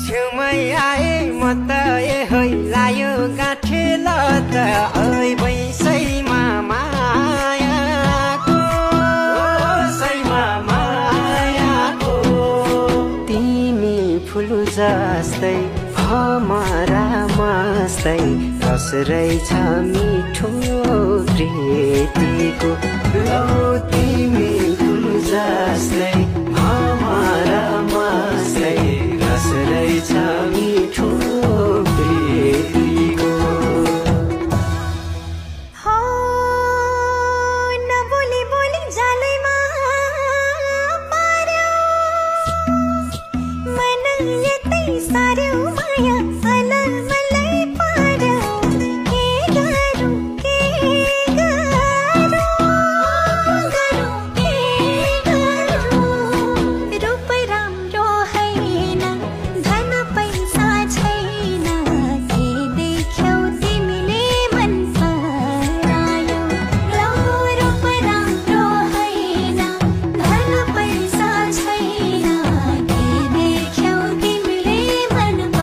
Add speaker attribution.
Speaker 1: छेउमै आए म त ए होइ लायो गाँठे ल त ओइ बैसैमा मायाको सैमा मायाको तिमी फुल जस्तै हमारा मस्तै रस रहेछ मिठो प्रीतिको लौ तिमी फुल जस्तै हमारा मस्तै रस रहेछ मिठो प्रीतिको
Speaker 2: हो नबोली बोली जालैमा पर्यो मन यतै सारे